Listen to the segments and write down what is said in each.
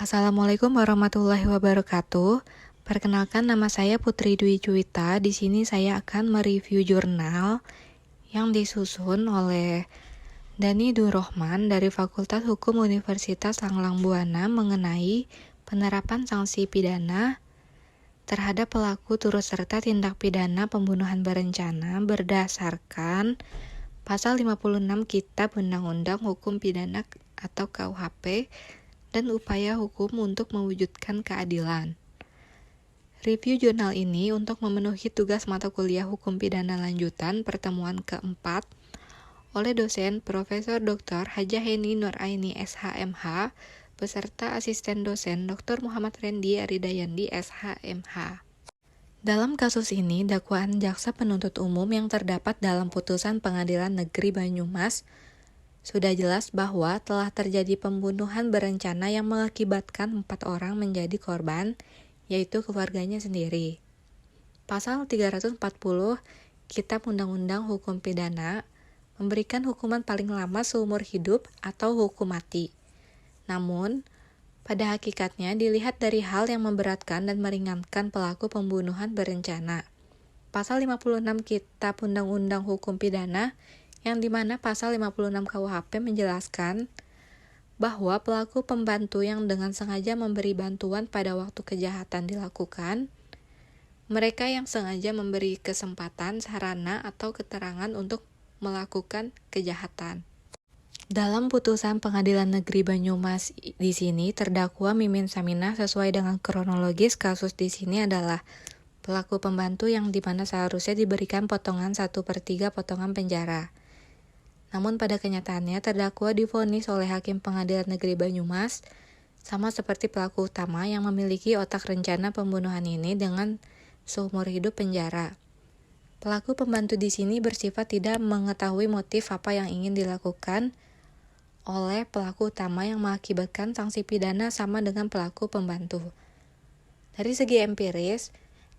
Assalamualaikum warahmatullahi wabarakatuh. Perkenalkan, nama saya Putri Dwi Juwita. Di sini saya akan mereview jurnal yang disusun oleh Dani Durrohman dari Fakultas Hukum Universitas Langlang Buana mengenai penerapan sanksi pidana terhadap pelaku turut serta tindak pidana pembunuhan berencana berdasarkan Pasal 56 Kitab Undang-Undang Hukum Pidana atau KUHP dan upaya hukum untuk mewujudkan keadilan. Review jurnal ini untuk memenuhi tugas mata kuliah Hukum Pidana Lanjutan pertemuan keempat oleh dosen Profesor Dr. Hajah Heni Nuraini SHMH beserta asisten dosen Dr. Muhammad Rendi Aridayandi SHMH. Dalam kasus ini, dakwaan jaksa penuntut umum yang terdapat dalam putusan Pengadilan Negeri Banyumas sudah jelas bahwa telah terjadi pembunuhan berencana yang mengakibatkan 4 orang menjadi korban, yaitu keluarganya sendiri. Pasal 340 Kitab Undang-Undang Hukum Pidana memberikan hukuman paling lama seumur hidup atau hukum mati. Namun, pada hakikatnya dilihat dari hal yang memberatkan dan meringankan pelaku pembunuhan berencana. Pasal 56 Kitab Undang-Undang Hukum Pidana yang dimana pasal 56 KUHP menjelaskan bahwa pelaku pembantu yang dengan sengaja memberi bantuan pada waktu kejahatan dilakukan, mereka yang sengaja memberi kesempatan, sarana, atau keterangan untuk melakukan kejahatan. Dalam putusan Pengadilan Negeri Banyumas di sini, terdakwa Mimin Saminah sesuai dengan kronologis kasus di sini adalah pelaku pembantu yang dimana seharusnya diberikan potongan 1/3 potongan penjara. Namun pada kenyataannya terdakwa divonis oleh Hakim Pengadilan Negeri Banyumas sama seperti pelaku utama yang memiliki otak rencana pembunuhan ini dengan seumur hidup penjara. Pelaku pembantu di sini bersifat tidak mengetahui motif apa yang ingin dilakukan oleh pelaku utama yang mengakibatkan sanksi pidana sama dengan pelaku pembantu. Dari segi empiris,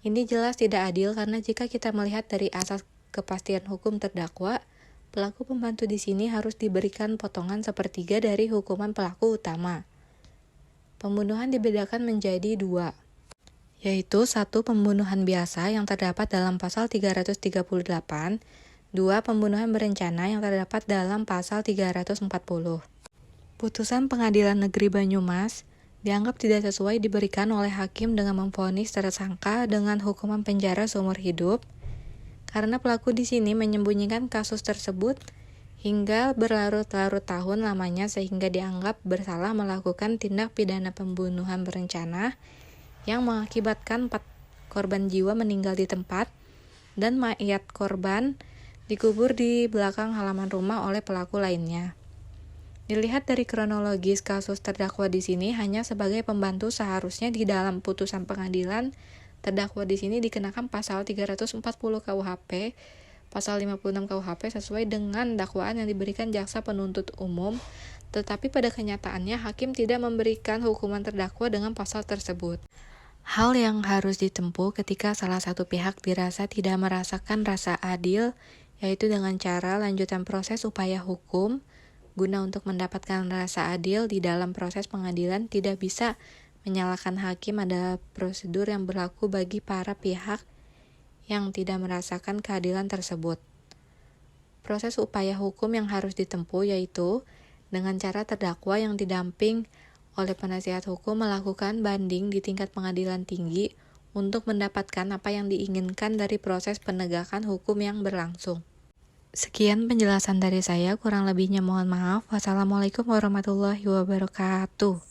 ini jelas tidak adil karena jika kita melihat dari asas kepastian hukum terdakwa, pelaku pembantu di sini harus diberikan potongan 1/3 dari hukuman pelaku utama. Pembunuhan dibedakan menjadi 2, yaitu 1 pembunuhan biasa yang terdapat dalam pasal 338, 2 pembunuhan berencana yang terdapat dalam pasal 340. Putusan Pengadilan Negeri Banyumas dianggap tidak sesuai diberikan oleh hakim dengan memvonis tersangka dengan hukuman penjara seumur hidup, karena pelaku di sini menyembunyikan kasus tersebut hingga berlarut-larut tahun lamanya sehingga dianggap bersalah melakukan tindak pidana pembunuhan berencana yang mengakibatkan 4 korban jiwa meninggal di tempat dan mayat korban dikubur di belakang halaman rumah oleh pelaku lainnya. Dilihat dari kronologis kasus terdakwa di sini hanya sebagai pembantu, seharusnya di dalam putusan pengadilan terdakwa di sini dikenakan pasal 340 KUHP, pasal 56 KUHP sesuai dengan dakwaan yang diberikan jaksa penuntut umum, tetapi pada kenyataannya hakim tidak memberikan hukuman terdakwa dengan pasal tersebut. Hal yang harus ditempuh ketika salah satu pihak dirasa tidak merasakan rasa adil, yaitu dengan cara lanjutan proses upaya hukum, guna untuk mendapatkan rasa adil di dalam proses pengadilan tidak bisa menyalahkan hakim. Ada prosedur yang berlaku bagi para pihak yang tidak merasakan keadilan tersebut. Proses upaya hukum yang harus ditempuh yaitu dengan cara terdakwa yang didamping oleh penasihat hukum melakukan banding di tingkat pengadilan tinggi untuk mendapatkan apa yang diinginkan dari proses penegakan hukum yang berlangsung. Sekian penjelasan dari saya, kurang lebihnya mohon maaf. Wassalamualaikum warahmatullahi wabarakatuh.